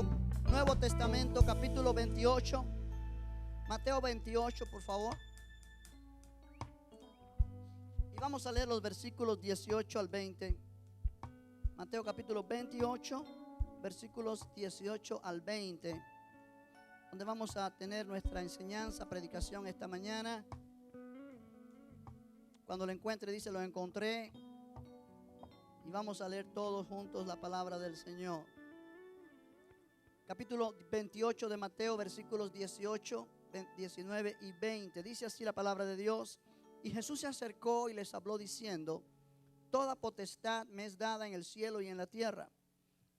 Mateo, Nuevo Testamento, capítulo 28. Mateo 28, por favor. Y vamos a leer los versículos 18 al 20. Mateo capítulo 28, versículos 18 al 20, donde vamos a tener nuestra enseñanza, predicación esta mañana. Cuando lo encuentre, dice, lo encontré. Y vamos a leer todos juntos la palabra del Señor. Capítulo 28 de Mateo, versículos 18, 19 y 20. Dice así la palabra de Dios. Y Jesús se acercó y les habló diciendo: toda potestad me es dada en el cielo y en la tierra.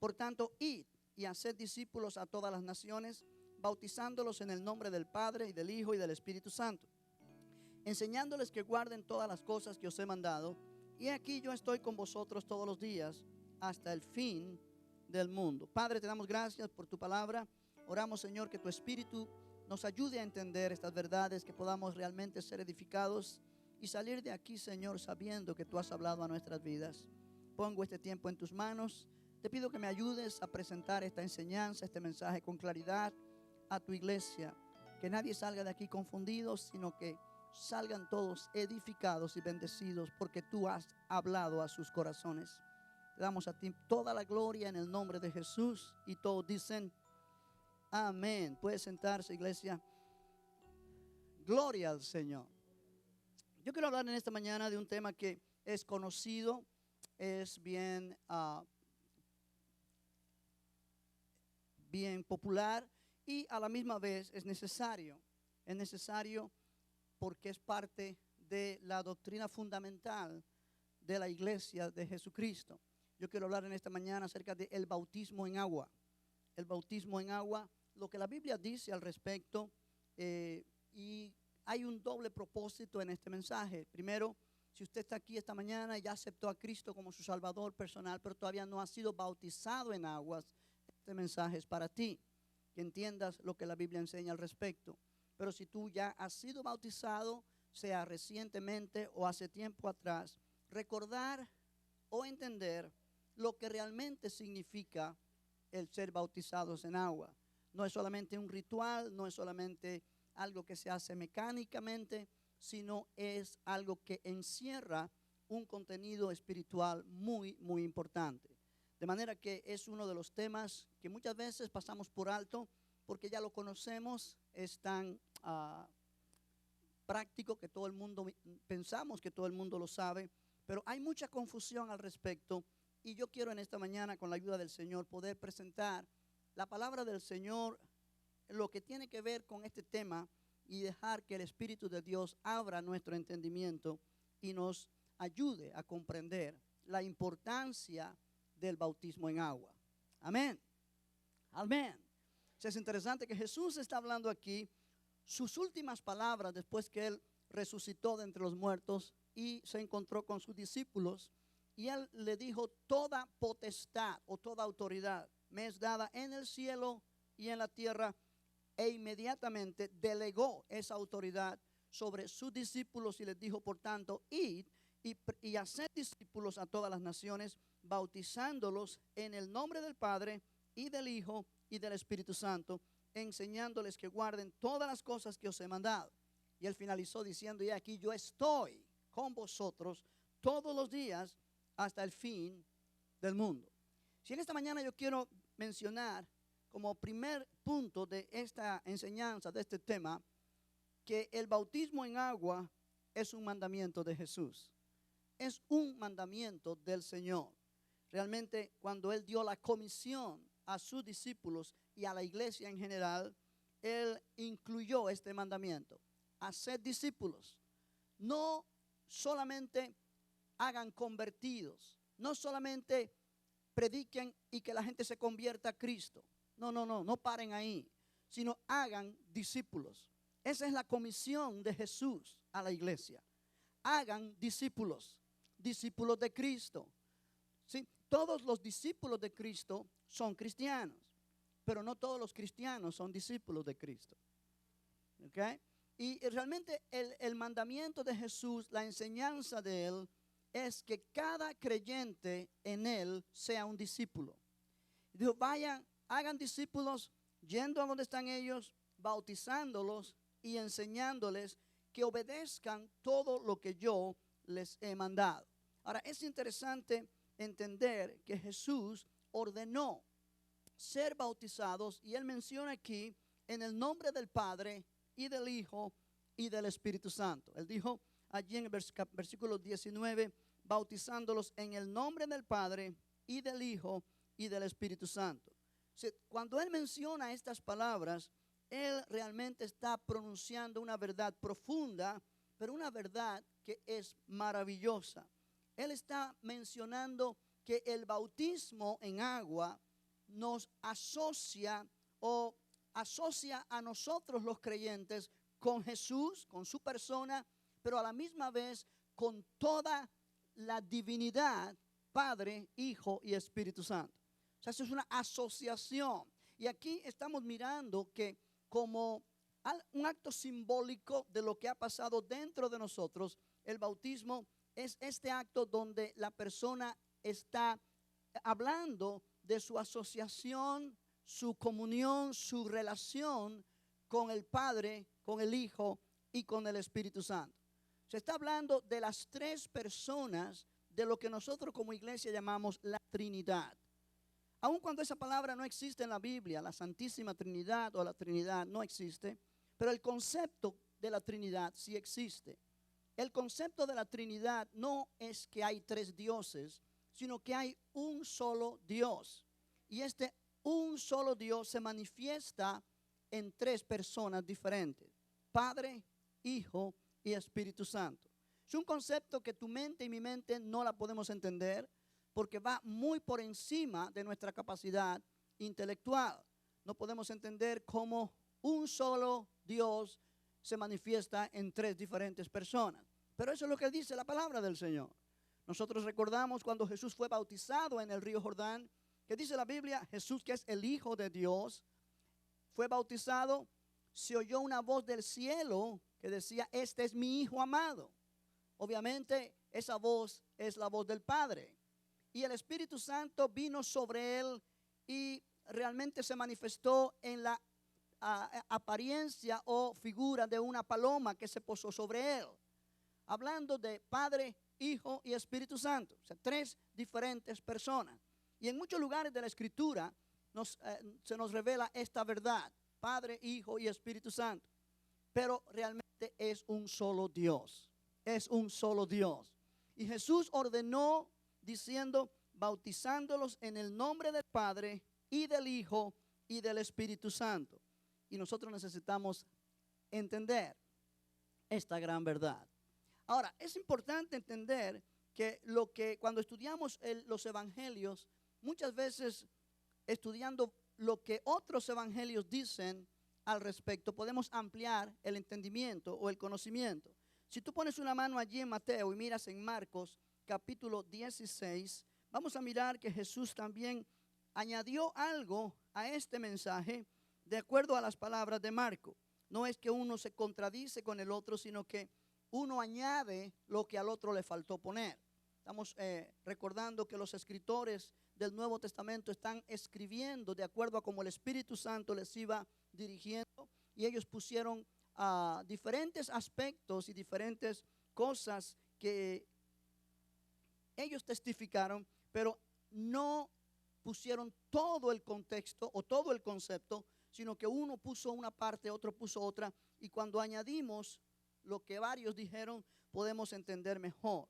Por tanto, id y haced discípulos a todas las naciones, bautizándolos en el nombre del Padre y del Hijo y del Espíritu Santo, enseñándoles que guarden todas las cosas que os he mandado. Y aquí yo estoy con vosotros todos los días hasta el fin del mundo. Padre, te damos gracias por tu palabra. Oramos, Señor, que tu Espíritu nos ayude a entender estas verdades, que podamos realmente ser edificados y salir de aquí, Señor, sabiendo que tú has hablado a nuestras vidas. Pongo este tiempo en tus manos. Te pido que me ayudes a presentar esta enseñanza, este mensaje con claridad a tu iglesia. Que nadie salga de aquí confundido, sino que salgan todos edificados y bendecidos, porque tú has hablado a sus corazones. Te damos a ti toda la gloria en el nombre de Jesús. Y todos dicen amén. Puede sentarse, iglesia. Gloria al Señor. Yo quiero hablar en esta mañana de un tema que es conocido, es bien popular, y a la misma vez es necesario. Es necesario porque es parte de la doctrina fundamental de la iglesia de Jesucristo. Yo quiero hablar en esta mañana acerca del bautismo en agua. El bautismo en agua, lo que la Biblia dice al respecto, y hay un doble propósito en este mensaje. Primero, si usted está aquí esta mañana y ya aceptó a Cristo como su Salvador personal, pero todavía no ha sido bautizado en aguas, este mensaje es para ti, que entiendas lo que la Biblia enseña al respecto. Pero si tú ya has sido bautizado, sea recientemente o hace tiempo atrás, recordar o entender lo que realmente significa el ser bautizados en agua. No es solamente un ritual, no es solamente algo que se hace mecánicamente, sino es algo que encierra un contenido espiritual muy, muy importante. De manera que es uno de los temas que muchas veces pasamos por alto porque ya lo conocemos, es tan práctico que todo el mundo, pensamos que todo el mundo lo sabe, pero hay mucha confusión al respecto. Y yo quiero en esta mañana, con la ayuda del Señor, poder presentar la palabra del Señor, lo que tiene que ver con este tema, y dejar que el Espíritu de Dios abra nuestro entendimiento y nos ayude a comprender la importancia del bautismo en agua. Amén. Amén. Es interesante que Jesús está hablando aquí sus últimas palabras después que Él resucitó de entre los muertos y se encontró con sus discípulos. Y Él le dijo: toda potestad o toda autoridad me es dada en el cielo y en la tierra. E inmediatamente delegó esa autoridad sobre sus discípulos y les dijo: por tanto, id y haced discípulos a todas las naciones, bautizándolos en el nombre del Padre y del Hijo y del Espíritu Santo, enseñándoles que guarden todas las cosas que os he mandado. Y Él finalizó diciendo: y aquí yo estoy con vosotros todos los días hasta el fin del mundo. Si en esta mañana yo quiero mencionar como primer punto de esta enseñanza, de este tema, que el bautismo en agua es un mandamiento de Jesús. Es un mandamiento del Señor. Realmente, cuando Él dio la comisión a sus discípulos y a la iglesia en general, Él incluyó este mandamiento: haced discípulos. No solamente hagan convertidos, no solamente prediquen y que la gente se convierta a Cristo. No paren ahí, sino hagan discípulos. Esa es la comisión de Jesús a la iglesia. Hagan discípulos, discípulos de Cristo. ¿Sí? Todos los discípulos de Cristo son cristianos, pero no todos los cristianos son discípulos de Cristo. ¿Okay? Y realmente el mandamiento de Jesús, la enseñanza de Él, es que cada creyente en Él sea un discípulo. Dijo: vayan hagan discípulos, yendo a donde están ellos, bautizándolos y enseñándoles que obedezcan todo lo que yo les he mandado. Ahora, es interesante entender que Jesús ordenó ser bautizados, y él menciona aquí en el nombre del Padre y del Hijo y del Espíritu Santo. Él dijo allí en el versículo 19, bautizándolos en el nombre del Padre y del Hijo y del Espíritu Santo. Cuando él menciona estas palabras, él realmente está pronunciando una verdad profunda, pero una verdad que es maravillosa. Él está mencionando que el bautismo en agua nos asocia o asocia a nosotros los creyentes con Jesús, con su persona, pero a la misma vez con toda la divinidad, Padre, Hijo y Espíritu Santo. O sea, eso es una asociación. Y aquí estamos mirando que como un acto simbólico de lo que ha pasado dentro de nosotros, el bautismo es este acto donde la persona está hablando de su asociación, su comunión, su relación con el Padre, con el Hijo y con el Espíritu Santo. Se está hablando de las tres personas de lo que nosotros como iglesia llamamos la Trinidad. Aun cuando esa palabra no existe en la Biblia, la Santísima Trinidad o la Trinidad no existe, pero el concepto de la Trinidad sí existe. El concepto de la Trinidad no es que hay tres dioses, sino que hay un solo Dios. Y este un solo Dios se manifiesta en tres personas diferentes: Padre, Hijo y Espíritu Santo. Es un concepto que tu mente y mi mente no la podemos entender, porque va muy por encima de nuestra capacidad intelectual. No podemos entender cómo un solo Dios se manifiesta en tres diferentes personas. Pero eso es lo que dice la palabra del Señor. Nosotros recordamos cuando Jesús fue bautizado en el río Jordán, que dice la Biblia, Jesús, que es el Hijo de Dios, fue bautizado, se oyó una voz del cielo que decía: este es mi Hijo amado. Obviamente esa voz es la voz del Padre. Y el Espíritu Santo vino sobre él y realmente se manifestó en la apariencia o figura de una paloma que se posó sobre él. Hablando de Padre, Hijo y Espíritu Santo. O sea, tres diferentes personas. Y en muchos lugares de la Escritura se nos revela esta verdad: Padre, Hijo y Espíritu Santo. Pero realmente es un solo Dios. Es un solo Dios. Y Jesús ordenó diciendo, bautizándolos en el nombre del Padre y del Hijo y del Espíritu Santo. Y nosotros necesitamos entender esta gran verdad. Ahora, es importante entender que cuando estudiamos los evangelios, muchas veces estudiando lo que otros evangelios dicen al respecto, podemos ampliar el entendimiento o el conocimiento. Si tú pones una mano allí en Mateo y miras en Marcos capítulo 16, vamos a mirar que Jesús también añadió algo a este mensaje de acuerdo a las palabras de Marco. No es que uno se contradice con el otro, sino que uno añade lo que al otro le faltó poner. Estamos recordando que los escritores del Nuevo Testamento están escribiendo de acuerdo a cómo el Espíritu Santo les iba dirigiendo, y ellos pusieron diferentes aspectos y diferentes cosas que ellos testificaron, pero no pusieron todo el contexto o todo el concepto, sino que uno puso una parte, otro puso otra, y cuando añadimos lo que varios dijeron, podemos entender mejor.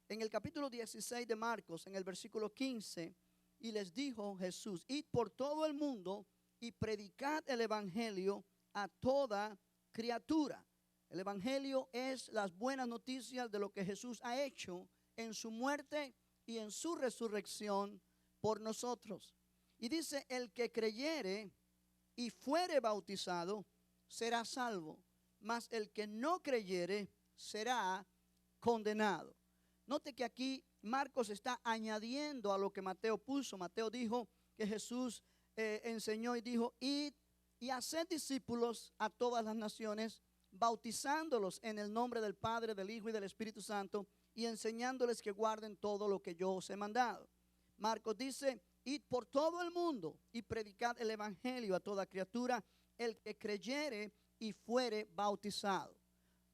En el capítulo 16 de Marcos, en el versículo 15, y les dijo Jesús: id por todo el mundo y predicad el evangelio a toda criatura. El evangelio es las buenas noticias de lo que Jesús ha hecho en su muerte y en su resurrección por nosotros. Y dice: el que creyere y fuere bautizado será salvo, mas el que no creyere será condenado. Note que aquí Marcos está añadiendo a lo que Mateo puso. Mateo dijo que Jesús enseñó y dijo: id y haced discípulos a todas las naciones, bautizándolos en el nombre del Padre, del Hijo y del Espíritu Santo, y enseñándoles que guarden todo lo que yo os he mandado. Marcos dice: id por todo el mundo y predicad el evangelio a toda criatura. El que creyere y fuere bautizado.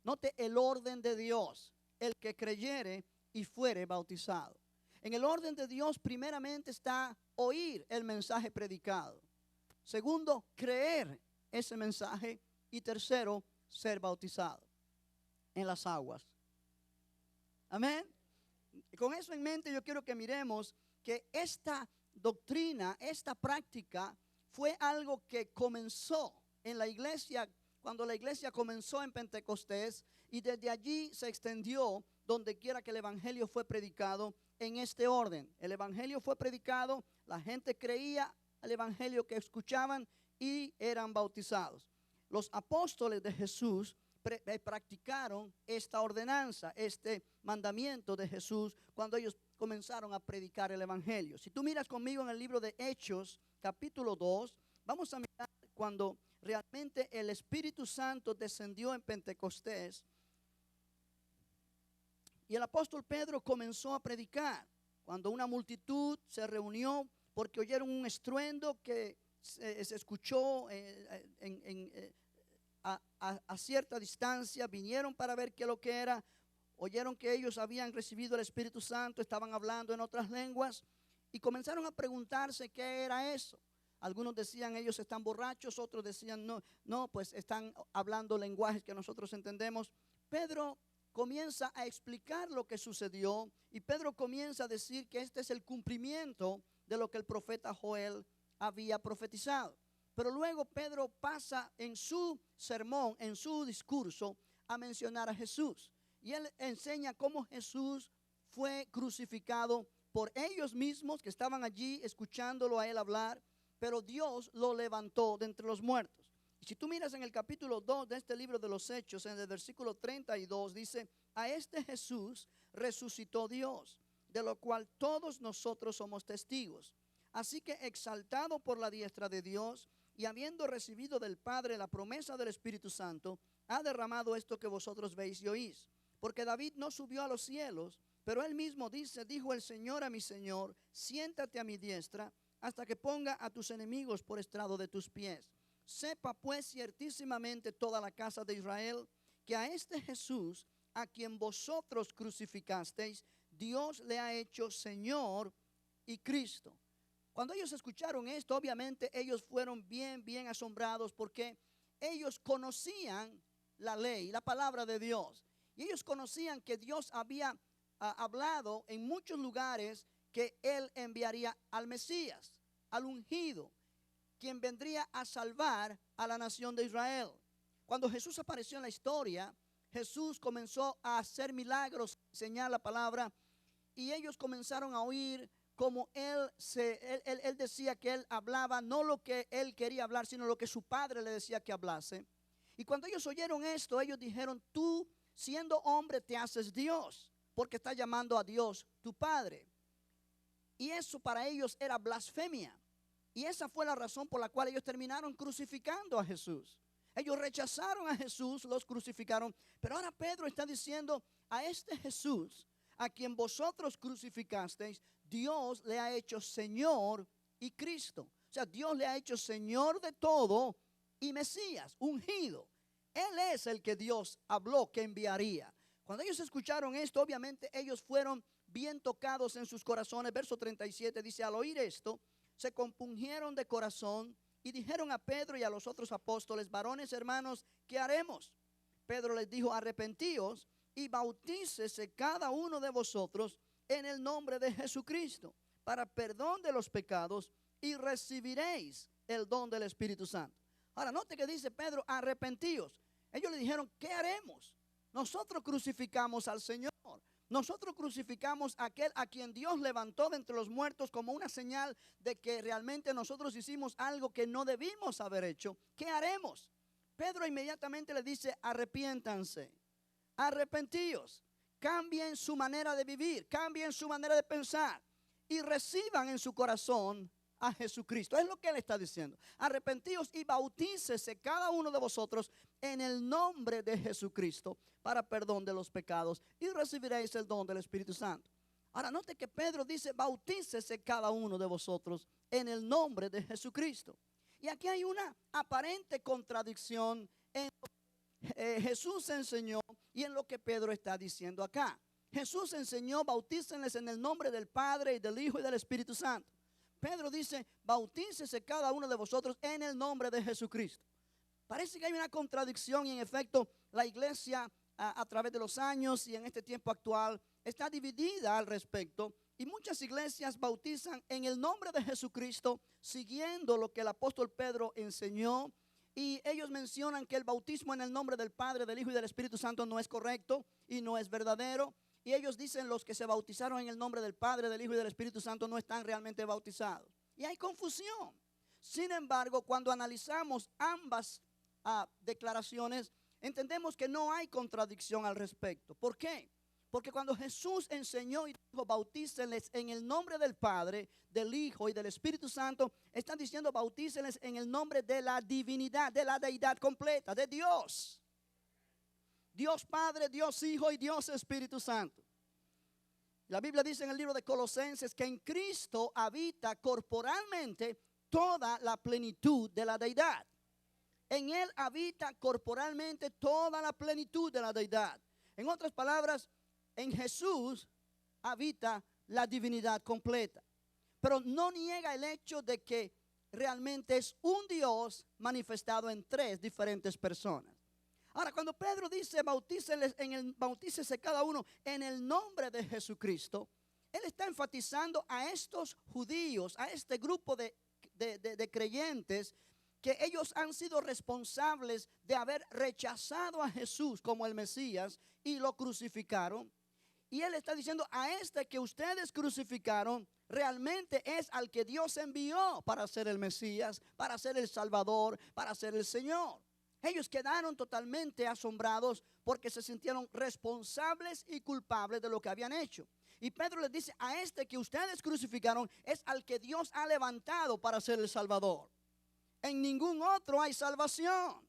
Note el orden de Dios. El que creyere y fuere bautizado. En el orden de Dios primeramente está oír el mensaje predicado. Segundo, creer ese mensaje. Y tercero, ser bautizado en las aguas. Amén. Con eso en mente yo quiero que miremos que esta doctrina, esta práctica fue algo que comenzó en la iglesia, cuando la iglesia comenzó en Pentecostés, y desde allí se extendió donde quiera que el evangelio fue predicado en este orden. El evangelio fue predicado, la gente creía el evangelio que escuchaban y eran bautizados. Los apóstoles de Jesús practicaron esta ordenanza, este mandamiento de Jesús cuando ellos comenzaron a predicar el evangelio. Si tú miras conmigo en el libro de Hechos, capítulo 2, vamos a mirar cuando realmente el Espíritu Santo descendió en Pentecostés y el apóstol Pedro comenzó a predicar. Cuando una multitud se reunió porque oyeron un estruendo que se escuchó a cierta distancia, vinieron para ver qué lo que era, oyeron que ellos habían recibido el Espíritu Santo, estaban hablando en otras lenguas y comenzaron a preguntarse qué era eso. Algunos decían ellos están borrachos, otros decían no, pues están hablando lenguajes que nosotros entendemos. Pedro comienza a explicar lo que sucedió y Pedro comienza a decir que este es el cumplimiento de lo que el profeta Joel había profetizado. Pero luego Pedro pasa en su sermón, en su discurso, a mencionar a Jesús. Y él enseña cómo Jesús fue crucificado por ellos mismos que estaban allí escuchándolo a él hablar, pero Dios lo levantó de entre los muertos. Y si tú miras en el capítulo 2 de este libro de los Hechos, en el versículo 32, dice, a este Jesús resucitó Dios, de lo cual todos nosotros somos testigos. Así que exaltado por la diestra de Dios y habiendo recibido del Padre la promesa del Espíritu Santo, ha derramado esto que vosotros veis y oís. Porque David no subió a los cielos, pero él mismo dijo el Señor a mi Señor, siéntate a mi diestra hasta que ponga a tus enemigos por estrado de tus pies. Sepa pues ciertísimamente toda la casa de Israel que a este Jesús, a quien vosotros crucificasteis, Dios le ha hecho Señor y Cristo. Cuando ellos escucharon esto, obviamente ellos fueron bien asombrados porque ellos conocían la ley, la palabra de Dios. Y ellos conocían que Dios había hablado en muchos lugares que Él enviaría al Mesías, al ungido, quien vendría a salvar a la nación de Israel. Cuando Jesús apareció en la historia, Jesús comenzó a hacer milagros, enseñar la palabra, y ellos comenzaron a oír como él decía que él hablaba no lo que él quería hablar, sino lo que su padre le decía que hablase. Y cuando ellos oyeron esto, ellos dijeron, tú siendo hombre te haces Dios, porque estás llamando a Dios tu Padre. Y eso para ellos era blasfemia. Y esa fue la razón por la cual ellos terminaron crucificando a Jesús. Ellos rechazaron a Jesús, los crucificaron. Pero ahora Pedro está diciendo, a este Jesús, a quien vosotros crucificasteis, Dios le ha hecho Señor y Cristo. O sea, Dios le ha hecho Señor de todo y Mesías, ungido. Él es el que Dios habló que enviaría. Cuando ellos escucharon esto, obviamente ellos fueron bien tocados en sus corazones. Verso 37 dice, al oír esto, se compungieron de corazón y dijeron a Pedro y a los otros apóstoles, varones hermanos, ¿qué haremos? Pedro les dijo, arrepentíos y bautícese cada uno de vosotros en el nombre de Jesucristo para perdón de los pecados y recibiréis el don del Espíritu Santo. Ahora note que dice Pedro, arrepentíos. Ellos le dijeron, ¿qué haremos? Nosotros crucificamos al Señor. Nosotros crucificamos a aquel a quien Dios levantó de entre los muertos como una señal de que realmente nosotros hicimos algo que no debimos haber hecho. ¿Qué haremos? Pedro inmediatamente le dice, arrepiéntanse, arrepentíos, cambien su manera de vivir, cambien su manera de pensar y reciban en su corazón a Jesucristo. Es lo que él está diciendo. Arrepentíos y bautícese cada uno de vosotros en el nombre de Jesucristo para perdón de los pecados y recibiréis el don del Espíritu Santo. Ahora note que Pedro dice, bautícese cada uno de vosotros en el nombre de Jesucristo. Y aquí hay una aparente contradicción en lo que Jesús enseñó y en lo que Pedro está diciendo acá. Jesús enseñó, bautícenles en el nombre del Padre y del Hijo y del Espíritu Santo. Pedro dice, bautícese cada uno de vosotros en el nombre de Jesucristo. Parece que hay una contradicción y en efecto la iglesia a través de los años y en este tiempo actual está dividida al respecto. Y muchas iglesias bautizan en el nombre de Jesucristo, siguiendo lo que el apóstol Pedro enseñó. Y ellos mencionan que el bautismo en el nombre del Padre, del Hijo y del Espíritu Santo no es correcto y no es verdadero. Y ellos dicen los que se bautizaron en el nombre del Padre, del Hijo y del Espíritu Santo no están realmente bautizados. Y hay confusión. Sin embargo, cuando analizamos ambas declaraciones, entendemos que no hay contradicción al respecto. ¿Por qué? Porque cuando Jesús enseñó y dijo, bautícenles en el nombre del Padre, del Hijo y del Espíritu Santo, están diciendo, bautícenles en el nombre de la divinidad, de la deidad completa, de Dios. Dios Padre, Dios Hijo y Dios Espíritu Santo. La Biblia dice en el libro de Colosenses que en Cristo habita corporalmente toda la plenitud de la deidad. En Él habita corporalmente toda la plenitud de la deidad. En otras palabras, en Jesús habita la divinidad completa. Pero no niega el hecho de que realmente es un Dios manifestado en tres diferentes personas. Ahora, cuando Pedro dice bautícese cada uno en el nombre de Jesucristo, él está enfatizando a estos judíos, a este grupo de creyentes, que ellos han sido responsables de haber rechazado a Jesús como el Mesías y lo crucificaron. Y él está diciendo, a este que ustedes crucificaron, realmente es al que Dios envió para ser el Mesías, para ser el Salvador, para ser el Señor. Ellos quedaron totalmente asombrados porque se sintieron responsables y culpables de lo que habían hecho. Y Pedro les dice, a este que ustedes crucificaron es al que Dios ha levantado para ser el Salvador. En ningún otro hay salvación.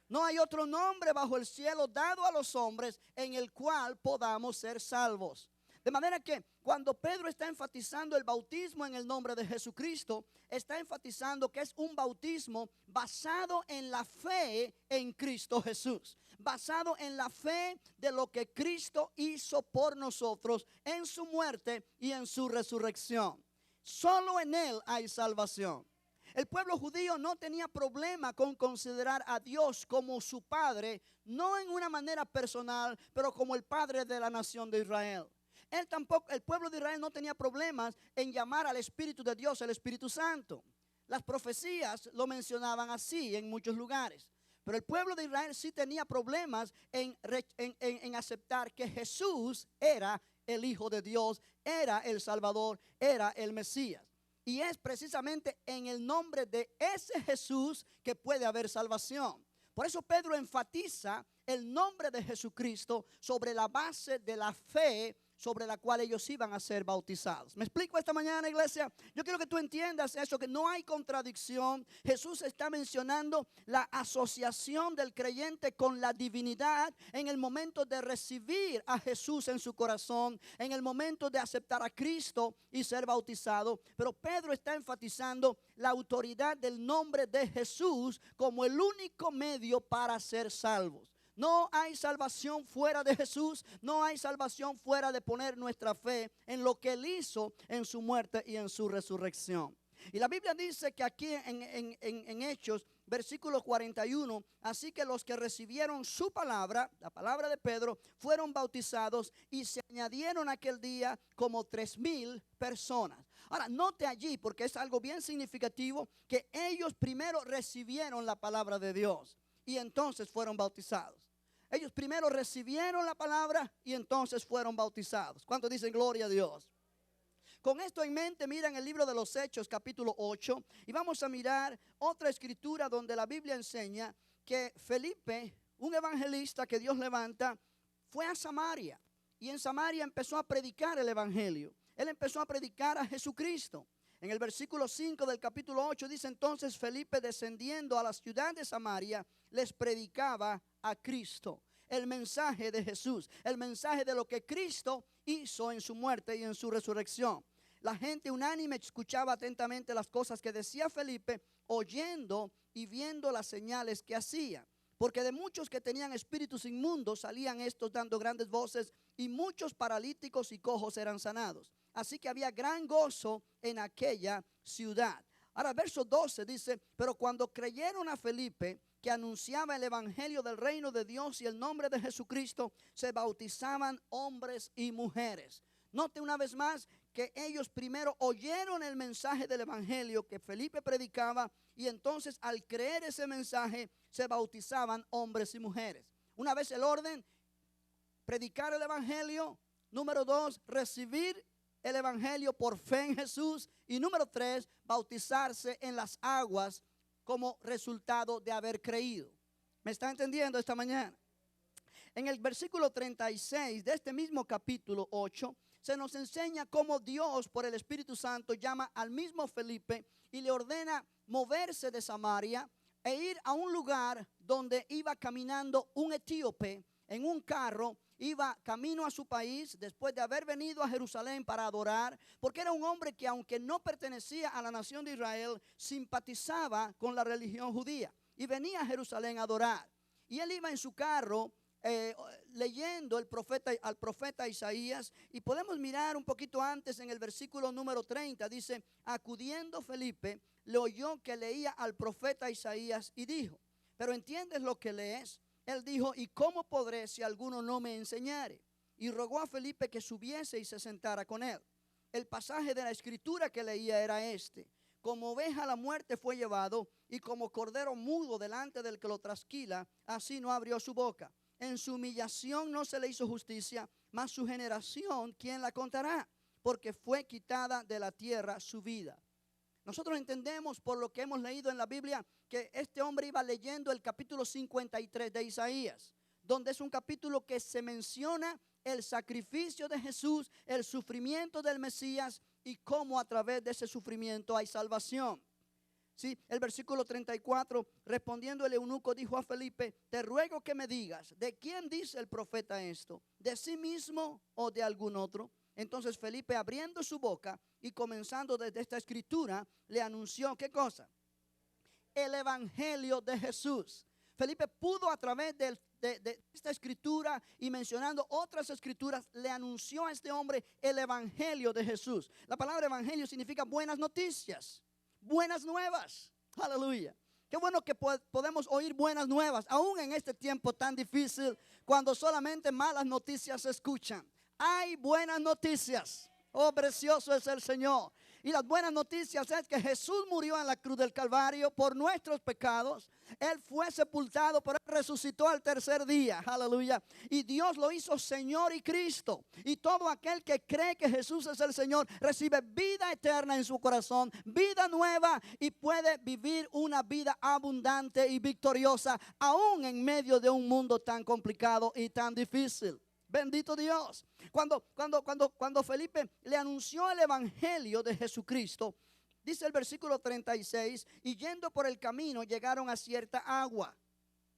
No hay otro nombre bajo el cielo dado a los hombres en el cual podamos ser salvos. De manera que cuando Pedro está enfatizando el bautismo en el nombre de Jesucristo, está enfatizando que es un bautismo basado en la fe en Cristo Jesús. Basado en la fe de lo que Cristo hizo por nosotros en su muerte y en su resurrección. Solo en Él hay salvación. El pueblo judío no tenía problema con considerar a Dios como su padre, no en una manera personal, pero como el padre de la nación de Israel. El pueblo de Israel no tenía problemas en llamar al Espíritu de Dios el Espíritu Santo. Las profecías lo mencionaban así en muchos lugares. Pero el pueblo de Israel sí tenía problemas en aceptar que Jesús era el Hijo de Dios, era el Salvador, era el Mesías. Y es precisamente en el nombre de ese Jesús que puede haber salvación. Por eso Pedro enfatiza el nombre de Jesucristo sobre la base de la fe sobre la cual ellos iban a ser bautizados. ¿Me explico esta mañana, iglesia? Yo quiero que tú entiendas eso, que no hay contradicción. Jesús está mencionando la asociación del creyente con la divinidad en el momento de recibir a Jesús en su corazón, en el momento de aceptar a Cristo y ser bautizado. Pero Pedro está enfatizando la autoridad del nombre de Jesús como el único medio para ser salvos. No hay salvación fuera de Jesús, no hay salvación fuera de poner nuestra fe en lo que Él hizo en su muerte y en su resurrección. Y la Biblia dice que aquí en Hechos, versículo 41, así que los que recibieron su palabra, la palabra de Pedro, fueron bautizados y se añadieron aquel día como 3,000 personas. Ahora, note allí, porque es algo bien significativo, que ellos primero recibieron la palabra de Dios y entonces fueron bautizados. Ellos primero recibieron la palabra y entonces fueron bautizados. ¿Cuántos dicen gloria a Dios? Con esto en mente, miren el libro de los Hechos, capítulo 8, y vamos a mirar otra escritura donde la Biblia enseña que Felipe, un evangelista que Dios levanta, fue a Samaria y en Samaria empezó a predicar el evangelio. Él empezó a predicar a Jesucristo. En el versículo 5 del capítulo 8 dice entonces Felipe descendiendo a la ciudad de Samaria les predicaba a Cristo. el mensaje de Jesús, el mensaje de lo que Cristo hizo en su muerte y en su resurrección. La gente unánime escuchaba atentamente las cosas que decía Felipe, oyendo y viendo las señales que hacía. Porque de muchos que tenían espíritus inmundos salían estos dando grandes voces, y muchos paralíticos y cojos eran sanados. Así que había gran gozo en aquella ciudad. Ahora, verso 12 dice: pero cuando creyeron a Felipe, que anunciaba el evangelio del reino de Dios y el nombre de Jesucristo, se bautizaban hombres y mujeres. Note una vez más que ellos primero oyeron el mensaje del evangelio que Felipe predicaba, y entonces al creer ese mensaje se bautizaban hombres y mujeres. Una vez el orden: predicar el evangelio. Número 2, recibir el evangelio por fe en Jesús. Y número 3, bautizarse en las aguas como resultado de haber creído. ¿Me está entendiendo esta mañana? En el versículo 36 de este mismo capítulo 8 se nos enseña cómo Dios por el Espíritu Santo llama al mismo Felipe y le ordena moverse de Samaria e ir a un lugar donde iba caminando un etíope en un carro. Iba camino a su país después de haber venido a Jerusalén para adorar, porque era un hombre que, aunque no pertenecía a la nación de Israel, simpatizaba con la religión judía y venía a Jerusalén a adorar. Y él iba en su carro leyendo al profeta Isaías, y podemos mirar un poquito antes en el versículo número 30. Dice: acudiendo Felipe, le oyó que leía al profeta Isaías y dijo: ¿pero entiendes lo que lees? Él dijo: ¿y cómo podré si alguno no me enseñare? Y rogó a Felipe que subiese y se sentara con él. El pasaje de la escritura que leía era este: como oveja a la muerte fue llevado, y como cordero mudo delante del que lo trasquila, así no abrió su boca. En su humillación no se le hizo justicia, mas su generación, ¿quién la contará? Porque fue quitada de la tierra su vida. Nosotros entendemos por lo que hemos leído en la Biblia que este hombre iba leyendo el capítulo 53 de Isaías, donde es un capítulo que se menciona el sacrificio de Jesús, el sufrimiento del Mesías y cómo a través de ese sufrimiento hay salvación. Sí, el versículo 34, respondiendo el eunuco dijo a Felipe: te ruego que me digas, ¿de quién dice el profeta esto? ¿De sí mismo o de algún otro? Entonces Felipe, abriendo su boca y comenzando desde esta escritura, le anunció, ¿qué cosa? El evangelio de Jesús. Felipe pudo, a través de esta escritura y mencionando otras escrituras, le anunció a este hombre el evangelio de Jesús. La palabra evangelio significa buenas noticias, buenas nuevas. Aleluya. Qué bueno que podemos oír buenas nuevas, aún en este tiempo tan difícil, cuando solamente malas noticias se escuchan. Hay buenas noticias. Oh, precioso es el Señor. Y las buenas noticias es que Jesús murió en la cruz del Calvario por nuestros pecados. Él fue sepultado, pero Él resucitó al tercer día. Aleluya. Y Dios lo hizo Señor y Cristo. Y todo aquel que cree que Jesús es el Señor recibe vida eterna en su corazón, vida nueva, y puede vivir una vida abundante y victoriosa, aún en medio de un mundo tan complicado y tan difícil. Bendito Dios. Cuando Felipe le anunció el evangelio de Jesucristo, dice el versículo 36, y yendo por el camino llegaron a cierta agua.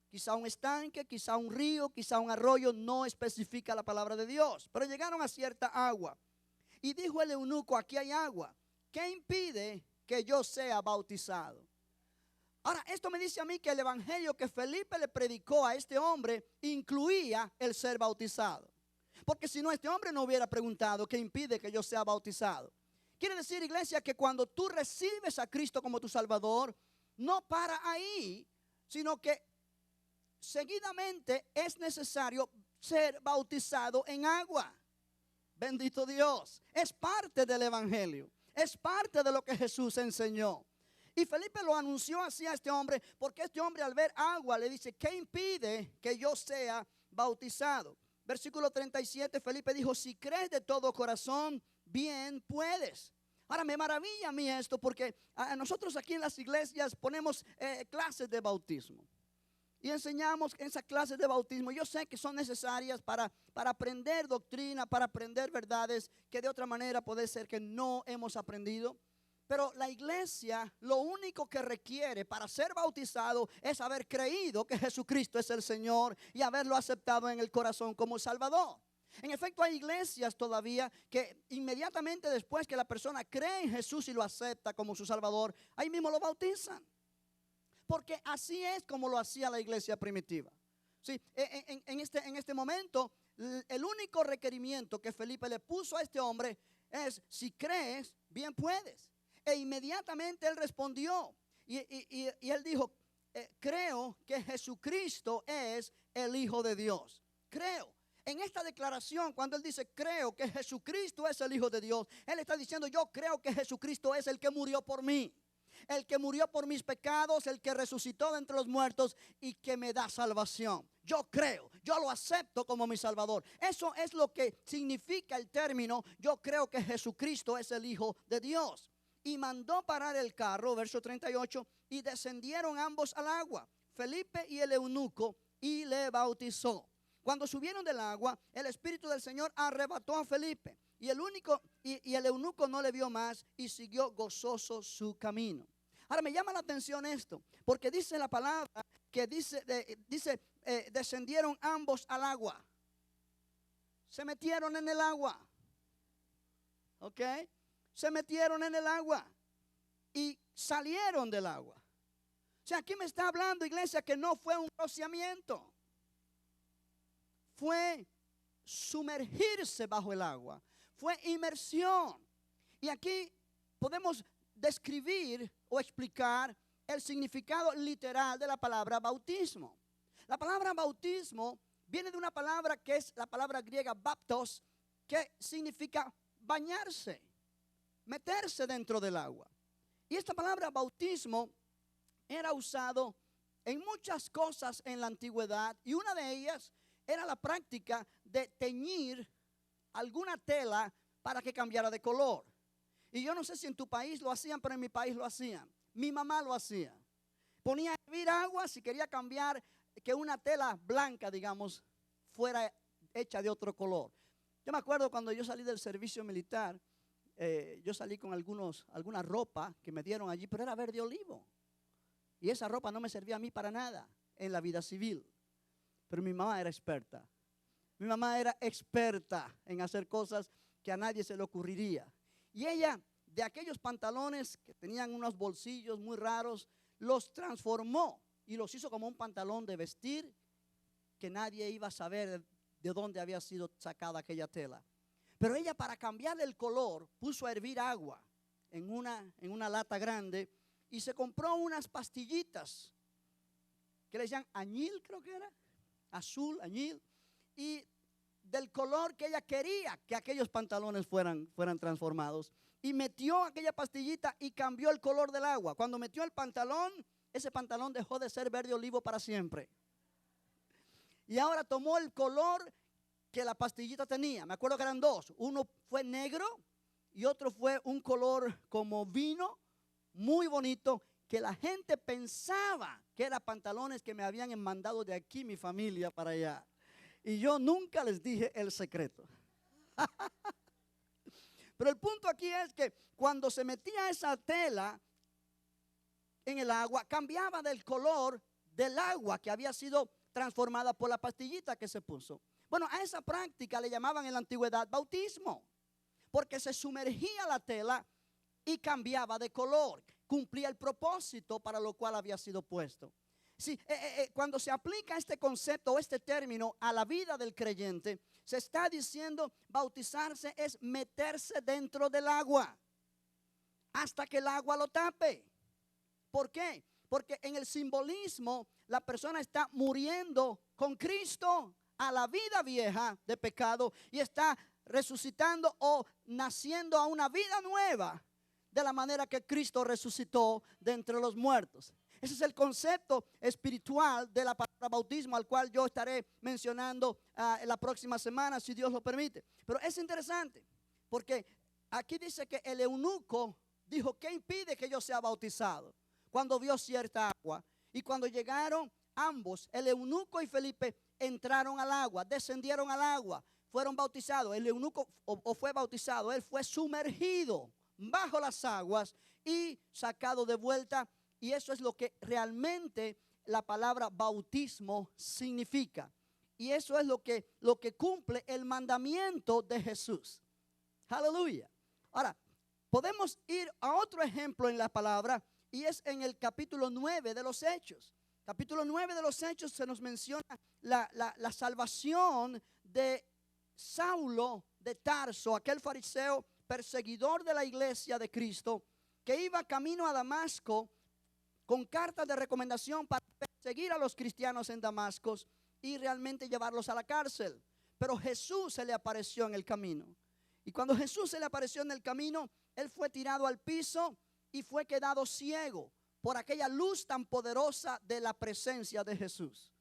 Quizá un estanque, quizá un río, quizá un arroyo, no especifica la palabra de Dios, pero llegaron a cierta agua. Y dijo el eunuco: aquí hay agua, ¿qué impide que yo sea bautizado? Ahora, esto me dice a mí que el evangelio que Felipe le predicó a este hombre incluía el ser bautizado. Porque si no, este hombre no hubiera preguntado: ¿qué impide que yo sea bautizado? Quiere decir, iglesia, que cuando tú recibes a Cristo como tu Salvador, no para ahí, sino que seguidamente es necesario ser bautizado en agua. Bendito Dios. Es parte del evangelio. Es parte de lo que Jesús enseñó. Y Felipe lo anunció así a este hombre, porque este hombre, al ver agua, le dice: ¿qué impide que yo sea bautizado? Versículo 37, Felipe dijo: si crees de todo corazón, bien puedes. Ahora, me maravilla a mí esto, porque nosotros aquí en las iglesias ponemos clases de bautismo. Y enseñamos esas clases de bautismo. Yo sé que son necesarias para aprender doctrina, para aprender verdades que de otra manera puede ser que no hemos aprendido. Pero la iglesia lo único que requiere para ser bautizado es haber creído que Jesucristo es el Señor y haberlo aceptado en el corazón como Salvador. En efecto, hay iglesias todavía que inmediatamente después que la persona cree en Jesús y lo acepta como su Salvador, ahí mismo lo bautizan. Porque así es como lo hacía la iglesia primitiva. Sí, en este momento, el único requerimiento que Felipe le puso a este hombre es: si crees, bien puedes. E inmediatamente él respondió y él dijo: creo que Jesucristo es el Hijo de Dios. Creo. En esta declaración, cuando él dice creo que Jesucristo es el Hijo de Dios, él está diciendo: yo creo que Jesucristo es el que murió por mí, el que murió por mis pecados, el que resucitó de entre los muertos y que me da salvación. Yo creo, yo lo acepto como mi Salvador. Eso es lo que significa el término: yo creo que Jesucristo es el Hijo de Dios. Y mandó parar el carro, verso 38, y descendieron ambos al agua, Felipe y el eunuco, y le bautizó. Cuando subieron del agua, el Espíritu del Señor arrebató a Felipe, y el eunuco no le vio más y siguió gozoso su camino. Ahora me llama la atención esto, porque dice la palabra que descendieron ambos al agua. Se metieron en el agua. ¿Ok? Se metieron en el agua y salieron del agua. O sea, aquí me está hablando, iglesia, que no fue un rociamiento. Fue sumergirse bajo el agua. Fue inmersión. Y aquí podemos describir o explicar el significado literal de la palabra bautismo. La palabra bautismo viene de una palabra que es la palabra griega baptos, que significa bañarse, meterse dentro del agua. Y esta palabra bautismo era usado en muchas cosas en la antigüedad, y una de ellas era la práctica de teñir alguna tela para que cambiara de color. Y yo no sé si en tu país lo hacían, pero en mi país lo hacían. Mi mamá lo hacía. Ponía a hervir agua si quería cambiar, que una tela blanca, digamos, fuera hecha de otro color. Yo me acuerdo cuando yo salí del servicio militar, yo salí con alguna ropa que me dieron allí, pero era verde olivo. Y esa ropa no me servía a mí para nada en la vida civil. Pero mi mamá era experta. Mi mamá era experta en hacer cosas que a nadie se le ocurriría. Y ella, de aquellos pantalones que tenían unos bolsillos muy raros, los transformó y los hizo como un pantalón de vestir que nadie iba a saber de dónde había sido sacada aquella tela. Pero ella, para cambiarle el color, puso a hervir agua en una lata grande y se compró unas pastillitas que le decían añil, creo que era, azul, añil, y del color que ella quería que aquellos pantalones fueran transformados. Y metió aquella pastillita y cambió el color del agua. Cuando metió el pantalón, ese pantalón dejó de ser verde olivo para siempre. Y ahora tomó el color que la pastillita tenía. Me acuerdo que eran dos. Uno fue negro y otro fue un color como vino, muy bonito, que la gente pensaba que eran pantalones que me habían mandado de aquí mi familia para allá. Y yo nunca les dije el secreto. Pero el punto aquí es que cuando se metía esa tela en el agua, cambiaba del color del agua que había sido transformada por la pastillita que se puso. Bueno, a esa práctica le llamaban en la antigüedad bautismo, porque se sumergía la tela y cambiaba de color, cumplía el propósito para lo cual había sido puesto. Sí, cuando se aplica este concepto o este término a la vida del creyente, se está diciendo bautizarse es meterse dentro del agua hasta que el agua lo tape. ¿Por qué? Porque en el simbolismo la persona está muriendo con Cristo a la vida vieja de pecado y está resucitando o naciendo a una vida nueva de la manera que Cristo resucitó de entre los muertos. Ese es el concepto espiritual de la palabra bautismo, al cual yo estaré mencionando en la próxima semana, si Dios lo permite. Pero es interesante, porque aquí dice que el eunuco dijo: ¿qué impide que yo sea bautizado? Cuando vio cierta agua. Y cuando llegaron ambos, el eunuco y Felipe, entraron al agua, descendieron al agua, fueron bautizados. El eunuco o fue bautizado, él fue sumergido bajo las aguas y sacado de vuelta. Y eso es lo que realmente la palabra bautismo significa. Y eso es lo que cumple el mandamiento de Jesús. Aleluya. Ahora, podemos ir a otro ejemplo en la palabra y es en el capítulo 9 de los Hechos. Capítulo 9 de los Hechos se nos menciona la salvación de Saulo de Tarso, aquel fariseo perseguidor de la iglesia de Cristo, que iba camino a Damasco con cartas de recomendación para perseguir a los cristianos en Damasco y realmente llevarlos a la cárcel. Pero Jesús se le apareció en el camino. Y cuando Jesús se le apareció en el camino, él fue tirado al piso y fue quedado ciego por aquella luz tan poderosa de la presencia de Jesús.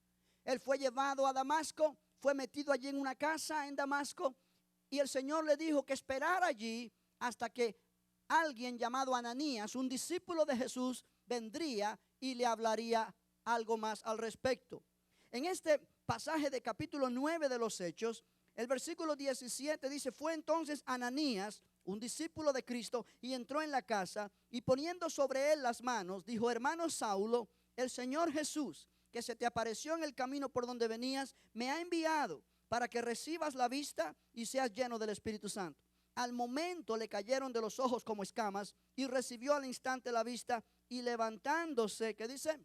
Él fue llevado a Damasco, fue metido allí en una casa en Damasco y el Señor le dijo que esperara allí hasta que alguien llamado Ananías, un discípulo de Jesús, vendría y le hablaría algo más al respecto. En este pasaje de capítulo 9 de los Hechos, el versículo 17 dice: fue entonces Ananías, un discípulo de Cristo, y entró en la casa y poniendo sobre él las manos, dijo: hermano Saulo, el Señor Jesús, que se te apareció en el camino por donde venías, me ha enviado para que recibas la vista y seas lleno del Espíritu Santo. Al momento le cayeron de los ojos como escamas y recibió al instante la vista y levantándose, ¿qué dice?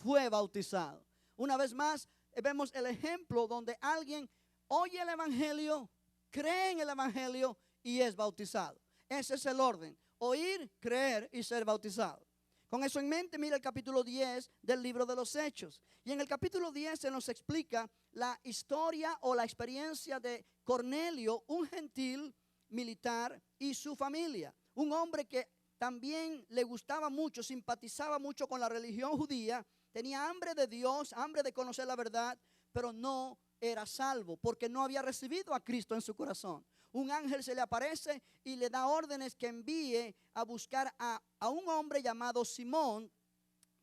Fue bautizado. Una vez más vemos el ejemplo donde alguien oye el evangelio, cree en el evangelio y es bautizado. Ese es el orden: oír, creer y ser bautizado. Con eso en mente, mira el capítulo 10 del libro de los Hechos. Y en el capítulo 10 se nos explica la historia o la experiencia de Cornelio, un gentil militar, y su familia. Un hombre que también le gustaba mucho, simpatizaba mucho con la religión judía, tenía hambre de Dios, hambre de conocer la verdad, pero no era salvo porque no había recibido a Cristo en su corazón. Un ángel se le aparece y le da órdenes que envíe a buscar a un hombre llamado Simón,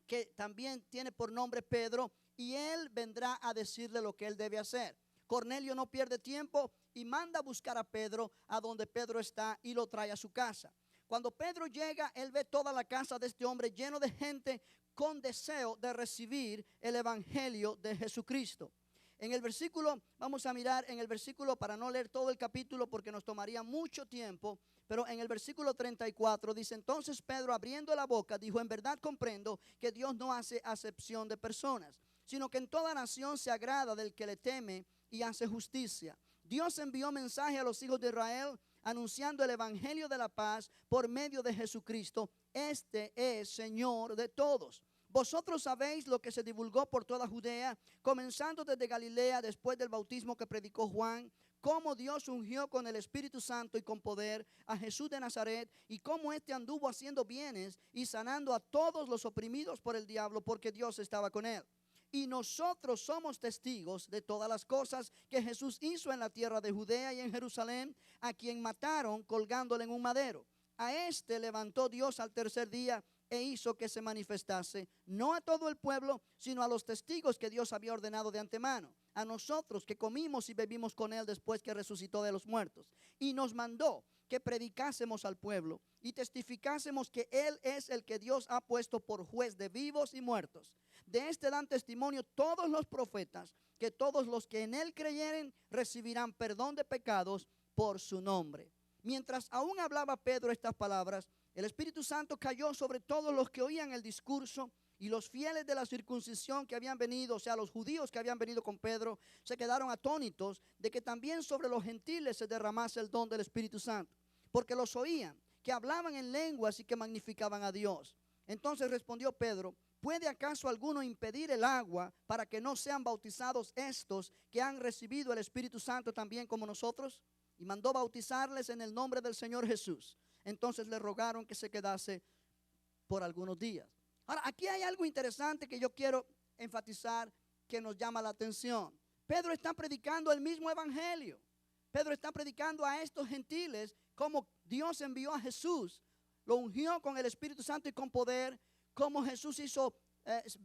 que también tiene por nombre Pedro, y él vendrá a decirle lo que él debe hacer. Cornelio no pierde tiempo y manda a buscar a Pedro a donde Pedro está y lo trae a su casa. Cuando Pedro llega, él ve toda la casa de este hombre lleno de gente con deseo de recibir el evangelio de Jesucristo. En el versículo, vamos a mirar en el versículo, para no leer todo el capítulo porque nos tomaría mucho tiempo, pero en el versículo 34 dice: entonces Pedro, abriendo la boca, dijo: en verdad comprendo que Dios no hace acepción de personas, sino que en toda nación se agrada del que le teme y hace justicia. Dios envió mensaje a los hijos de Israel anunciando el evangelio de la paz por medio de Jesucristo. Este es Señor de todos. Vosotros sabéis lo que se divulgó por toda Judea, comenzando desde Galilea después del bautismo que predicó Juan, cómo Dios ungió con el Espíritu Santo y con poder a Jesús de Nazaret, y cómo éste anduvo haciendo bienes y sanando a todos los oprimidos por el diablo, porque Dios estaba con él. Y nosotros somos testigos de todas las cosas que Jesús hizo en la tierra de Judea y en Jerusalén, a quien mataron colgándole en un madero. A este levantó Dios al tercer día e hizo que se manifestase, no a todo el pueblo, sino a los testigos que Dios había ordenado de antemano, a nosotros que comimos y bebimos con él después que resucitó de los muertos. Y nos mandó que predicásemos al pueblo y testificásemos que él es el que Dios ha puesto por juez de vivos y muertos. De este dan testimonio todos los profetas, que todos los que en él creyeren recibirán perdón de pecados por su nombre. Mientras aún hablaba Pedro estas palabras, el Espíritu Santo cayó sobre todos los que oían el discurso, y los fieles de la circuncisión que habían venido, o sea, los judíos que habían venido con Pedro, se quedaron atónitos de que también sobre los gentiles se derramase el don del Espíritu Santo, porque los oían, que hablaban en lenguas y que magnificaban a Dios. Entonces respondió Pedro: ¿puede acaso alguno impedir el agua para que no sean bautizados estos que han recibido el Espíritu Santo también como nosotros? Y mandó bautizarles en el nombre del Señor Jesús. Entonces le rogaron que se quedase por algunos días. Ahora, aquí hay algo interesante que yo quiero enfatizar, que nos llama la atención. Pedro está predicando el mismo evangelio. Pedro está predicando a estos gentiles cómo Dios envió a Jesús, lo ungió con el Espíritu Santo y con poder, cómo Jesús hizo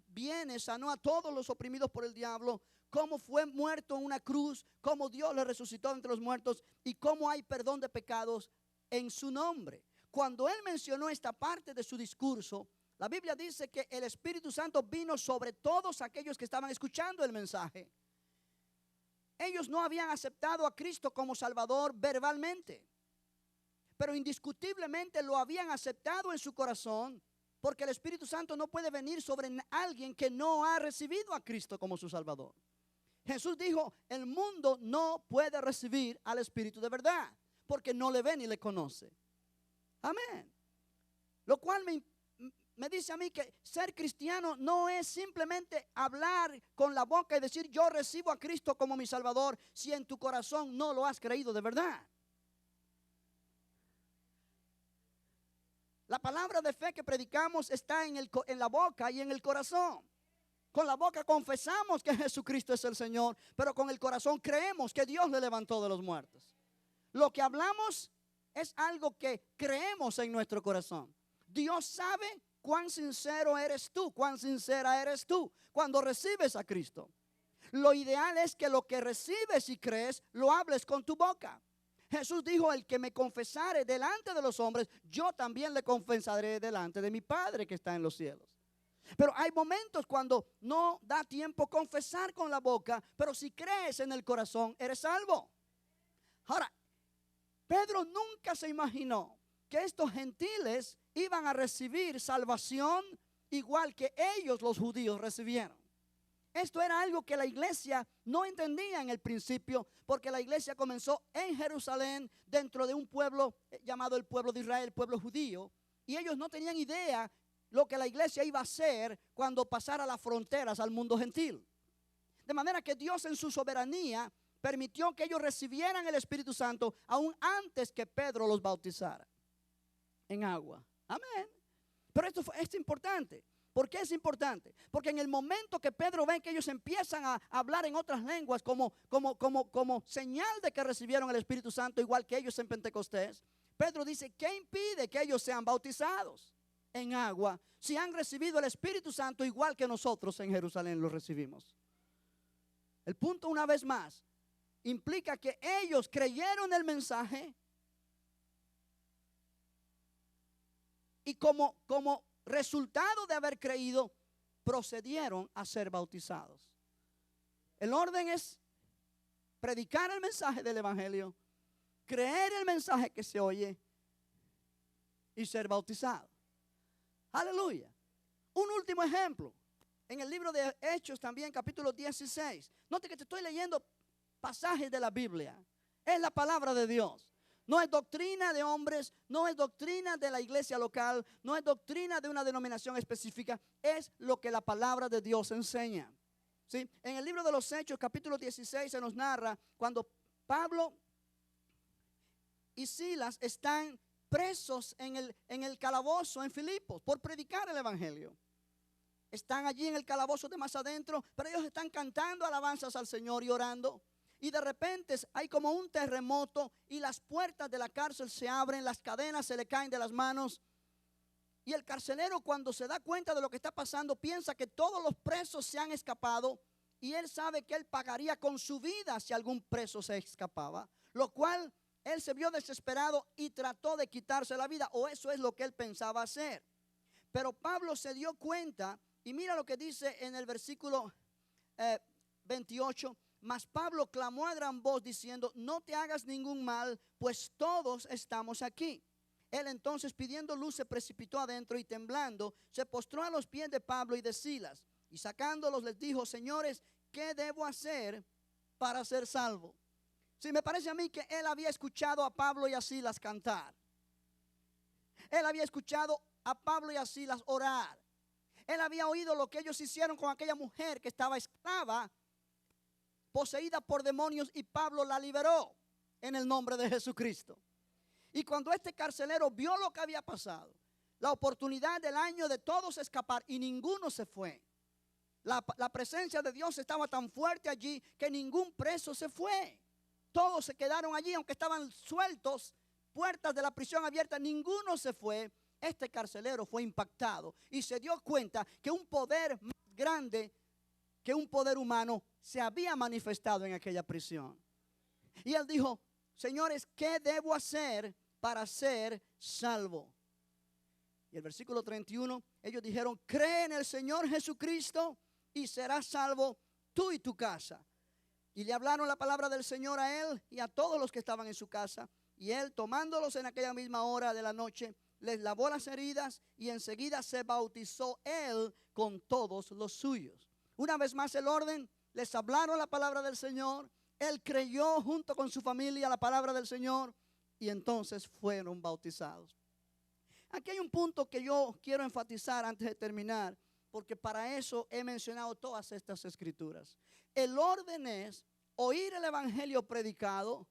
bienes, sanó a todos los oprimidos por el diablo, cómo fue muerto en una cruz, cómo Dios le resucitó entre los muertos y cómo hay perdón de pecados en su nombre. Cuando él mencionó esta parte de su discurso, la Biblia dice que el Espíritu Santo vino sobre todos aquellos que estaban escuchando el mensaje. Ellos no habían aceptado a Cristo como Salvador verbalmente, pero indiscutiblemente lo habían aceptado en su corazón, porque el Espíritu Santo no puede venir sobre alguien que no ha recibido a Cristo como su Salvador. Jesús dijo, el mundo no puede recibir al Espíritu de verdad, porque no le ve ni le conoce. Amén. Lo cual me dice a mí que ser cristiano no es simplemente hablar con la boca y decir yo recibo a Cristo como mi Salvador, si en tu corazón no lo has creído de verdad. La palabra de fe que predicamos está en la boca y en el corazón. Con la boca confesamos que Jesucristo es el Señor, pero con el corazón creemos que Dios le levantó de los muertos. Lo que hablamos es algo que creemos en nuestro corazón. Dios sabe cuán sincero eres tú, cuán sincera eres tú cuando recibes a Cristo. Lo ideal es que lo que recibes y crees lo hables con tu boca. Jesús dijo, el que me confesare delante de los hombres, yo también le confesaré delante de mi Padre que está en los cielos. Pero hay momentos cuando no da tiempo confesar con la boca, pero si crees en el corazón, eres salvo. Ahora, Pedro nunca se imaginó que estos gentiles iban a recibir salvación igual que ellos, los judíos, recibieron. Esto era algo que la iglesia no entendía en el principio, porque la iglesia comenzó en Jerusalén, dentro de un pueblo llamado el pueblo de Israel, el pueblo judío, y ellos no tenían idea lo que la iglesia iba a hacer cuando pasara las fronteras al mundo gentil. De manera que Dios en su soberanía permitió que ellos recibieran el Espíritu Santo aún antes que Pedro los bautizara en agua. Amén. Pero esto es importante. ¿Por qué es importante? Porque en el momento que Pedro ve que ellos empiezan a hablar en otras lenguas como señal de que recibieron el Espíritu Santo igual que ellos en Pentecostés, Pedro dice, ¿qué impide que ellos sean bautizados en agua si han recibido el Espíritu Santo igual que nosotros en Jerusalén lo recibimos? El punto, una vez más, implica que ellos creyeron el mensaje y como resultado de haber creído, procedieron a ser bautizados. El orden es predicar el mensaje del evangelio, creer el mensaje que se oye y ser bautizado. Aleluya. Un último ejemplo. En el libro de Hechos también, capítulo 16. Note que te estoy leyendo pasajes de la Biblia. Es la palabra de Dios. No es doctrina de hombres, no es doctrina de la iglesia local, no es doctrina de una denominación específica, es lo que la palabra de Dios enseña. ¿Sí? En el libro de los Hechos, capítulo 16, se nos narra cuando Pablo y Silas están presos en el calabozo en Filipos por predicar el evangelio. Están allí en el calabozo de más adentro, pero ellos están cantando alabanzas al Señor y orando. Y de repente hay como un terremoto y las puertas de la cárcel se abren, las cadenas se le caen de las manos. Y el carcelero, cuando se da cuenta de lo que está pasando, piensa que todos los presos se han escapado y él sabe que él pagaría con su vida si algún preso se escapaba. Lo cual él se vio desesperado y trató de quitarse la vida, o eso es lo que él pensaba hacer. Pero Pablo se dio cuenta y mira lo que dice en el versículo 28. Mas Pablo clamó a gran voz diciendo, no te hagas ningún mal, pues todos estamos aquí. Él entonces, pidiendo luz, se precipitó adentro y temblando, se postró a los pies de Pablo y de Silas. Y sacándolos les dijo, señores, ¿qué debo hacer para ser salvo? Sí, me parece a mí que él había escuchado a Pablo y a Silas cantar. Él había escuchado a Pablo y a Silas orar. Él había oído lo que ellos hicieron con aquella mujer que estaba esclava, poseída por demonios, y Pablo la liberó en el nombre de Jesucristo. Y cuando este carcelero vio lo que había pasado, la oportunidad del año de todos escapar, y ninguno se fue. La presencia de Dios estaba tan fuerte allí que ningún preso se fue. Todos se quedaron allí, aunque estaban sueltos, puertas de la prisión abiertas, ninguno se fue. Este carcelero fue impactado y se dio cuenta que un poder más grande que un poder humano se había manifestado en aquella prisión. Y él dijo, señores, ¿qué debo hacer para ser salvo. Y el versículo 31, ellos dijeron, cree en el Señor Jesucristo y serás salvo tú y tu casa. Y le hablaron la palabra del Señor a él y a todos los que estaban en su casa. Y él, tomándolos en aquella misma hora de la noche, les lavó las heridas y enseguida se bautizó él con todos los suyos. Una vez más el orden, les hablaron la palabra del Señor. Él creyó junto con su familia la palabra del Señor y entonces fueron bautizados. Aquí hay un punto que yo quiero enfatizar antes de terminar, porque para eso he mencionado todas estas escrituras. El orden es oír el evangelio predicado,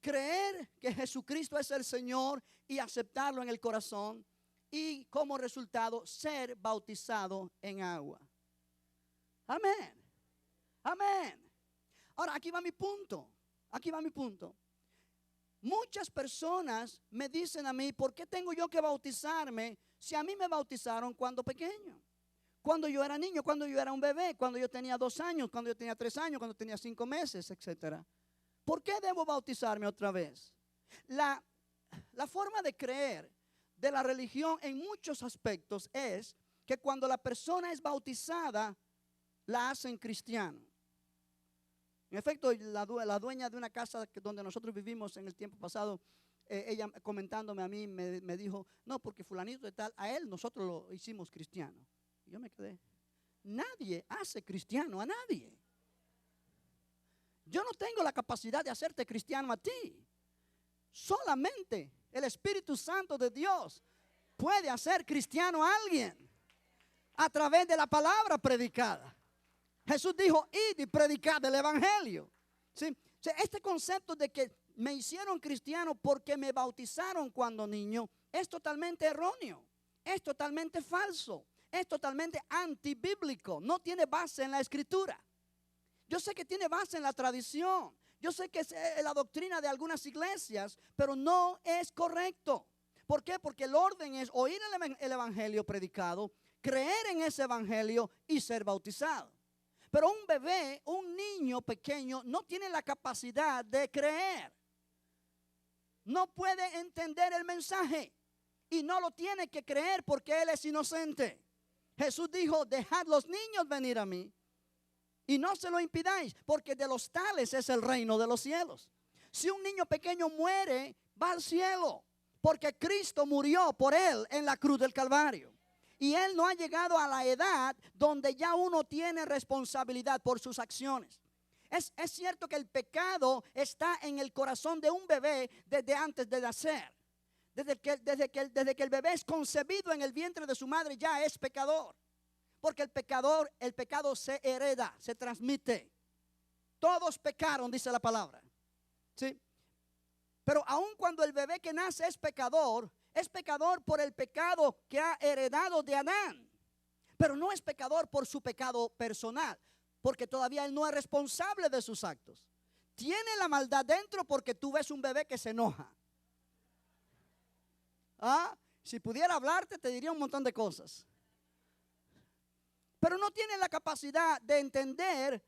creer que Jesucristo es el Señor y aceptarlo en el corazón, y como resultado ser bautizado en agua. Amén. Amén. Ahora aquí va mi punto. Aquí va mi punto. Muchas personas me dicen a mí, ¿por qué tengo yo que bautizarme si a mí me bautizaron cuando pequeño? Cuando yo era niño, cuando yo era un bebé, cuando yo tenía 2 años, cuando yo tenía 3 años, cuando tenía 5 meses, etcétera. ¿Por qué debo bautizarme otra vez? La forma de creer de la religión en muchos aspectos es que cuando la persona es bautizada, la hacen cristiano. En efecto, la dueña de una casa donde nosotros vivimos en el tiempo pasado, ella comentándome a mí, me dijo, no, porque fulanito de tal, a él nosotros lo hicimos cristiano. Y yo me quedé, nadie hace cristiano a nadie. Yo no tengo la capacidad de hacerte cristiano a ti. Solamente el Espíritu Santo de Dios puede hacer cristiano a alguien a través de la palabra predicada. Jesús dijo, id y predicad el evangelio. ¿Sí? O sea, este concepto de que me hicieron cristiano porque me bautizaron cuando niño es totalmente erróneo, es totalmente falso, es totalmente antibíblico, no tiene base en la escritura. Yo sé que tiene base en la tradición, yo sé que es la doctrina de algunas iglesias, pero no es correcto. ¿Por qué? Porque el orden es oír el evangelio predicado, creer en ese evangelio y ser bautizado. Pero un bebé, un niño pequeño, no tiene la capacidad de creer. No puede entender el mensaje y no lo tiene que creer porque él es inocente. Jesús dijo, dejad los niños venir a mí y no se lo impidáis, porque de los tales es el reino de los cielos. Si un niño pequeño muere, va al cielo, porque Cristo murió por él en la cruz del Calvario. Y él no ha llegado a la edad donde ya uno tiene responsabilidad por sus acciones. Es cierto que el pecado está en el corazón de un bebé desde antes de nacer. Desde que el bebé es concebido en el vientre de su madre ya es pecador. Porque el pecado se hereda, se transmite. Todos pecaron, dice la palabra. ¿Sí? Pero aun cuando el bebé que nace es pecador por el pecado que ha heredado de Adán. Pero no es pecador por su pecado personal, porque todavía él no es responsable de sus actos. Tiene la maldad dentro porque tú ves un bebé que se enoja. Si pudiera hablarte te diría un montón de cosas. Pero no tiene la capacidad de entender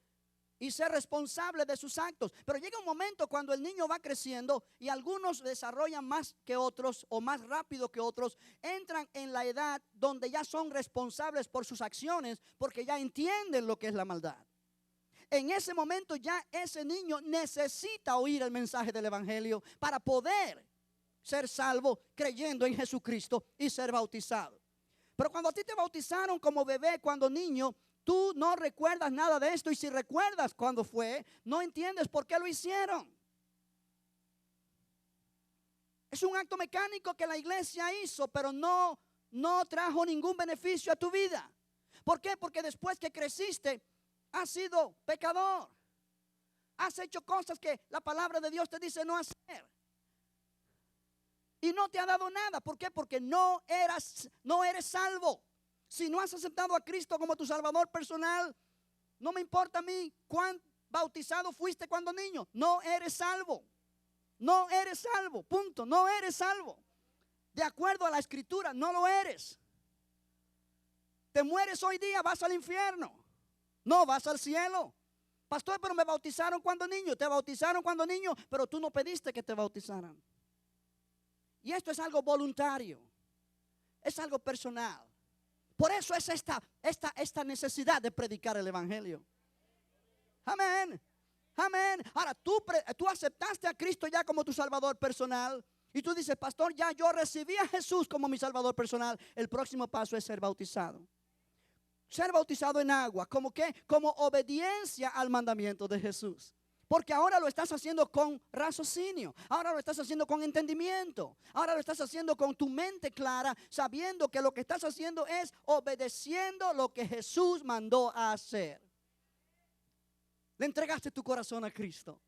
y ser responsable de sus actos. Pero llega un momento cuando el niño va creciendo y algunos desarrollan más que otros o más rápido que otros, entran en la edad donde ya son responsables por sus acciones porque ya entienden lo que es la maldad. En ese momento ya ese niño necesita oír el mensaje del evangelio para poder ser salvo creyendo en Jesucristo y ser bautizado. Pero cuando a ti te bautizaron como bebé, cuando niño, tú no recuerdas nada de esto, y si recuerdas cuándo fue, no entiendes por qué lo hicieron. Es un acto mecánico que la iglesia hizo, pero no trajo ningún beneficio a tu vida. ¿Por qué? Porque después que creciste, has sido pecador. Has hecho cosas que la palabra de Dios te dice no hacer. Y no te ha dado nada. ¿Por qué? Porque no eres salvo. Si no has aceptado a Cristo como tu Salvador personal, no me importa a mí cuán bautizado fuiste cuando niño. No eres salvo. No eres salvo. Punto. No eres salvo. De acuerdo a la Escritura, no lo eres. Te mueres hoy día, vas al infierno. No, vas al cielo. Pastor, pero me bautizaron cuando niño. Te bautizaron cuando niño, pero tú no pediste que te bautizaran. Y esto es algo voluntario. Es algo personal. Por eso es esta necesidad de predicar el evangelio. Amén. Amén. Ahora tú aceptaste a Cristo ya como tu salvador personal. Y tú dices, pastor, ya yo recibí a Jesús como mi salvador personal. El próximo paso es ser bautizado. Ser bautizado en agua. ¿Cómo qué? Como obediencia al mandamiento de Jesús. Porque ahora lo estás haciendo con raciocinio. Ahora lo estás haciendo con entendimiento. Ahora lo estás haciendo con tu mente clara, sabiendo que lo que estás haciendo es obedeciendo lo que Jesús mandó a hacer. Le entregaste tu corazón a Cristo.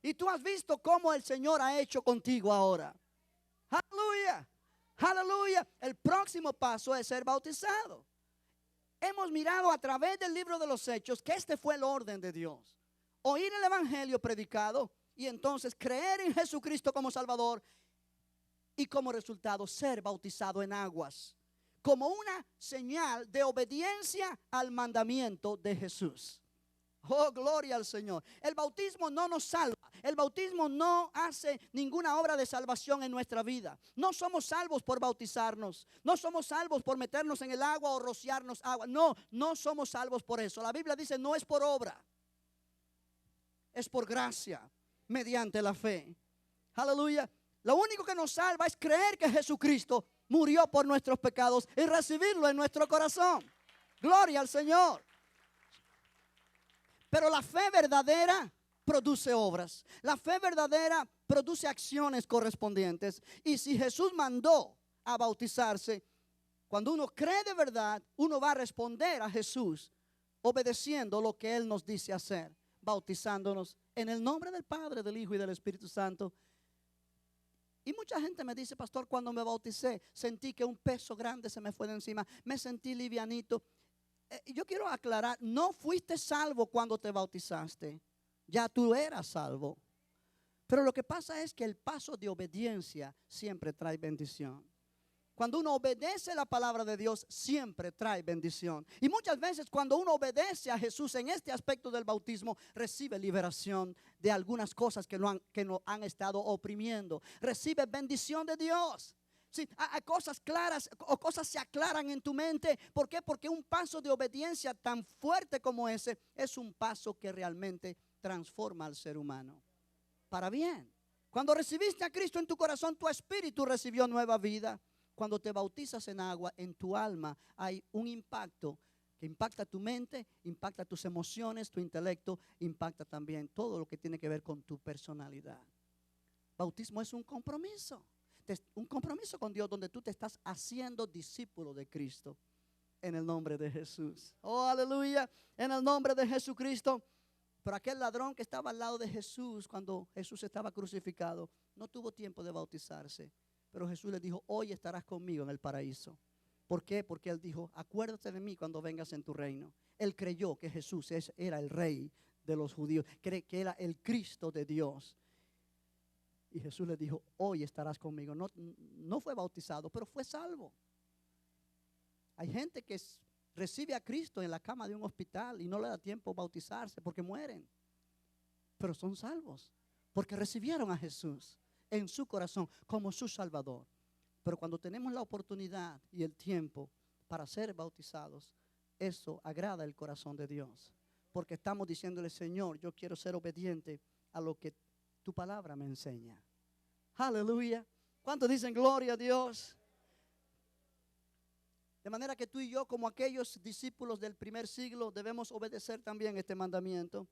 Y tú has visto cómo el Señor ha hecho contigo ahora. Aleluya. Aleluya. El próximo paso es ser bautizado. Hemos mirado a través del libro de los Hechos que este fue el orden de Dios. Oír el evangelio predicado y entonces creer en Jesucristo como Salvador y como resultado ser bautizado en aguas. Como una señal de obediencia al mandamiento de Jesús. Oh, gloria al Señor. El bautismo no nos salva. El bautismo no hace ninguna obra de salvación en nuestra vida. No somos salvos por bautizarnos. No somos salvos por meternos en el agua o rociarnos agua. No, no somos salvos por eso. La Biblia dice no es por obra. Es por gracia, mediante la fe. Aleluya. Lo único que nos salva es creer que Jesucristo murió por nuestros pecados y recibirlo en nuestro corazón. Gloria al Señor. Pero la fe verdadera produce obras. La fe verdadera produce acciones correspondientes. Y si Jesús mandó a bautizarse, cuando uno cree de verdad, uno va a responder a Jesús obedeciendo lo que Él nos dice hacer, bautizándonos en el nombre del Padre, del Hijo y del Espíritu Santo. Y mucha gente me dice, pastor, cuando me bauticé, sentí que un peso grande se me fue de encima. Me sentí livianito. Yo quiero aclarar, no fuiste salvo cuando te bautizaste. Ya tú eras salvo. Pero lo que pasa es que el paso de obediencia siempre trae bendición. Cuando uno obedece la palabra de Dios, siempre trae bendición. Y muchas veces cuando uno obedece a Jesús en este aspecto del bautismo, recibe liberación de algunas cosas que no han estado oprimiendo. Recibe bendición de Dios. Sí, hay cosas claras o cosas se aclaran en tu mente. ¿Por qué? Porque un paso de obediencia tan fuerte como ese es un paso que realmente transforma al ser humano para bien. Cuando recibiste a Cristo en tu corazón, tu espíritu recibió nueva vida. Cuando te bautizas en agua, en tu alma hay un impacto que impacta tu mente, impacta tus emociones, tu intelecto, impacta también todo lo que tiene que ver con tu personalidad. Bautismo es un compromiso. Un compromiso con Dios donde tú te estás haciendo discípulo de Cristo en el nombre de Jesús. Oh, aleluya, en el nombre de Jesucristo. Pero aquel ladrón que estaba al lado de Jesús cuando Jesús estaba crucificado no tuvo tiempo de bautizarse. Pero Jesús le dijo, hoy estarás conmigo en el paraíso. ¿Por qué? Porque él dijo, acuérdate de mí cuando vengas en tu reino. Él creyó que Jesús era el rey de los judíos, que era el Cristo de Dios. Y Jesús le dijo, hoy estarás conmigo. No fue bautizado, pero fue salvo. Hay gente que recibe a Cristo en la cama de un hospital y no le da tiempo bautizarse porque mueren. Pero son salvos porque recibieron a Jesús en su corazón como su Salvador. Pero cuando tenemos la oportunidad y el tiempo para ser bautizados, eso agrada el corazón de Dios. Porque estamos diciéndole, Señor, yo quiero ser obediente a lo que tu palabra me enseña. Aleluya. ¿Cuántos dicen gloria a Dios? De manera que tú y yo, como aquellos discípulos del primer siglo, debemos obedecer también este mandamiento.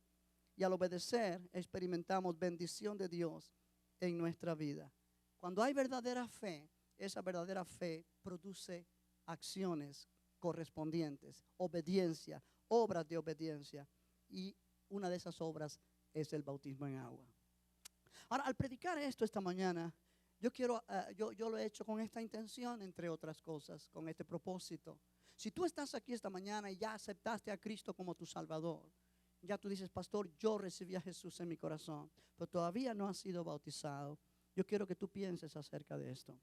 Y al obedecer, experimentamos bendición de Dios en nuestra vida. Cuando hay verdadera fe, esa verdadera fe produce acciones correspondientes, obediencia, obras de obediencia. Y una de esas obras es el bautismo en agua. Ahora, al predicar esto esta mañana, yo lo he hecho con esta intención, entre otras cosas, con este propósito. Si tú estás aquí esta mañana y ya aceptaste a Cristo como tu Salvador, ya tú dices, pastor, yo recibí a Jesús en mi corazón, pero todavía no has sido bautizado. Yo quiero que tú pienses acerca de esto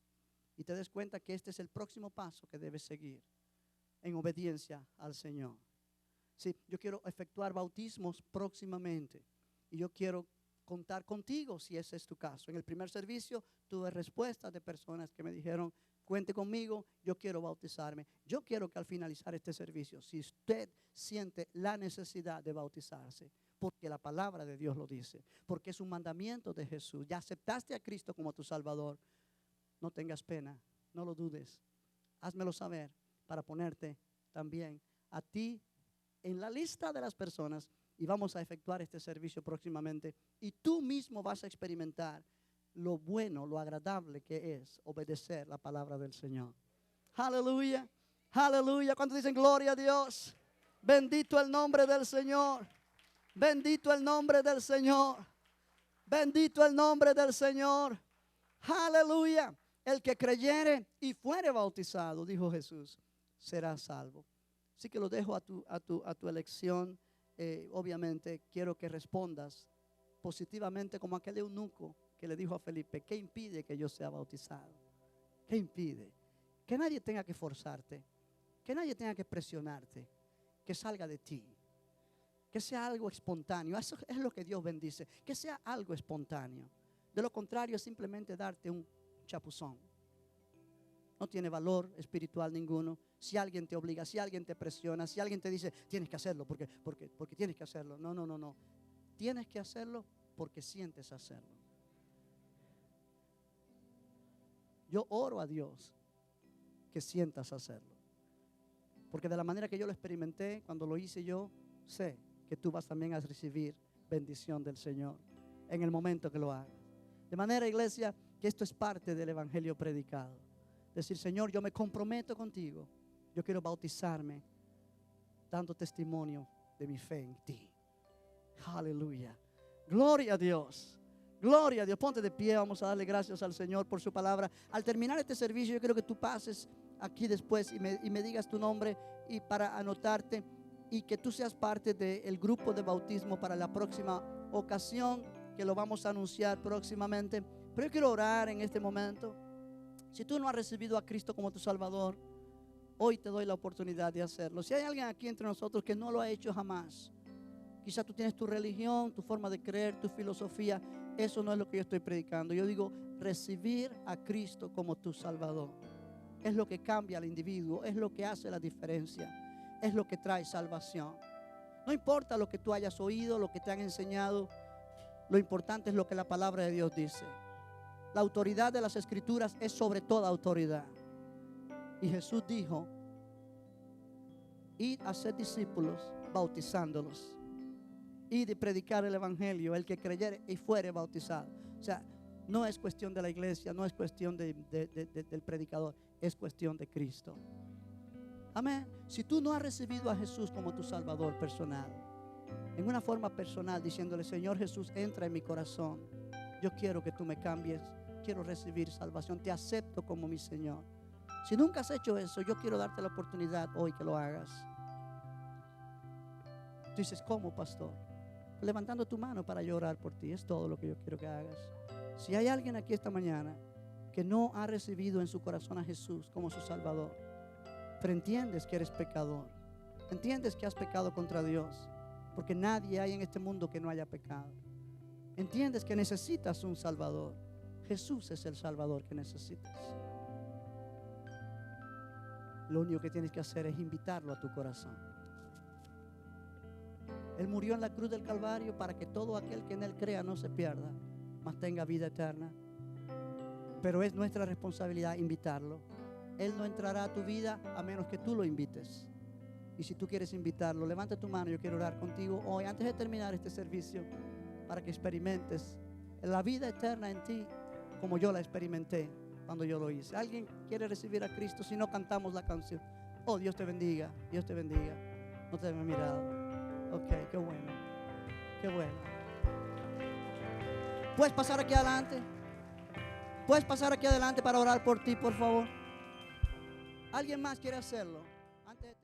y te des cuenta que este es el próximo paso que debes seguir en obediencia al Señor. Sí, yo quiero efectuar bautismos próximamente y yo quiero contar contigo si ese es tu caso. En el primer servicio tuve respuestas de personas que me dijeron, cuente conmigo, yo quiero bautizarme. Yo quiero que al finalizar este servicio, si usted siente la necesidad de bautizarse, porque la palabra de Dios lo dice, porque es un mandamiento de Jesús, ya aceptaste a Cristo como tu Salvador, no tengas pena, no lo dudes, házmelo saber para ponerte también a ti en la lista de las personas y vamos a efectuar este servicio próximamente y tú mismo vas a experimentar lo bueno, lo agradable que es obedecer la palabra del Señor. Aleluya, aleluya. ¿Cuántos dicen gloria a Dios? Bendito el nombre del Señor. Bendito el nombre del Señor. Bendito el nombre del Señor. Aleluya. El que creyere y fuere bautizado, dijo Jesús, será salvo. Así que lo dejo a tu elección. Obviamente quiero que respondas positivamente como aquel eunuco que le dijo a Felipe, ¿qué impide que yo sea bautizado? ¿Qué impide? Que nadie tenga que forzarte, que nadie tenga que presionarte, que salga de ti, que sea algo espontáneo. Eso es lo que Dios bendice, que sea algo espontáneo. De lo contrario es simplemente darte un chapuzón. No tiene valor espiritual ninguno. Si alguien te obliga, si alguien te presiona, si alguien te dice, tienes que hacerlo porque tienes que hacerlo. No. Tienes que hacerlo porque sientes hacerlo. Yo oro a Dios que sientas hacerlo. Porque de la manera que yo lo experimenté, cuando lo hice yo, sé que tú vas también a recibir bendición del Señor en el momento que lo hagas. De manera, iglesia, que esto es parte del evangelio predicado. Decir, Señor, yo me comprometo contigo. Yo quiero bautizarme dando testimonio de mi fe en ti. Aleluya. Gloria a Dios. Gloria a Dios. Ponte de pie. Vamos a darle gracias al Señor por su palabra. Al terminar este servicio, yo quiero que tú pases aquí después y me digas tu nombre y para anotarte y que tú seas parte del grupo de bautismo para la próxima ocasión que lo vamos a anunciar próximamente. Pero yo quiero orar en este momento. Si tú no has recibido a Cristo como tu Salvador, hoy te doy la oportunidad de hacerlo. Si hay alguien aquí entre nosotros que no lo ha hecho jamás, quizás tú tienes tu religión, tu forma de creer, tu filosofía. Eso no es lo que yo estoy predicando. Yo digo recibir a Cristo como tu Salvador. Es lo que cambia al individuo, es lo que hace la diferencia, es lo que trae salvación. No importa lo que tú hayas oído, lo que te han enseñado, lo importante es lo que la palabra de Dios dice. La autoridad de las Escrituras es sobre toda autoridad. Y Jesús dijo, id a ser discípulos bautizándolos. Id y predicar el evangelio, el que creyere y fuere bautizado. O sea, no es cuestión de la iglesia, no es cuestión del predicador, es cuestión de Cristo. Amén. Si tú no has recibido a Jesús como tu Salvador personal, en una forma personal, diciéndole, Señor Jesús, entra en mi corazón. Yo quiero que tú me cambies, quiero recibir salvación, te acepto como mi Señor. Si nunca has hecho eso, yo quiero darte la oportunidad hoy que lo hagas. Tú dices, ¿cómo, pastor? Levantando tu mano para yo orar por ti. Es todo lo que yo quiero que hagas. Si hay alguien aquí esta mañana que no ha recibido en su corazón a Jesús como su Salvador, pero entiendes que eres pecador, entiendes que has pecado contra Dios, porque nadie hay en este mundo que no haya pecado. Entiendes que necesitas un Salvador. Jesús es el Salvador que necesitas. Lo único que tienes que hacer es invitarlo a tu corazón. Él murió en la cruz del Calvario para que todo aquel que en Él crea no se pierda, mas tenga vida eterna. Pero es nuestra responsabilidad invitarlo. Él no entrará a tu vida a menos que tú lo invites. Y si tú quieres invitarlo, levanta tu mano. Yo quiero orar contigo hoy, antes de terminar este servicio, para que experimentes la vida eterna en ti como yo la experimenté cuando yo lo hice. ¿Alguien quiere recibir a Cristo? Si no, cantamos la canción. Oh, Dios te bendiga, Dios te bendiga. No te me mirado. Ok, qué bueno, qué bueno. ¿Puedes pasar aquí adelante? ¿Puedes pasar aquí adelante para orar por ti, por favor? ¿Alguien más quiere hacerlo? Antes de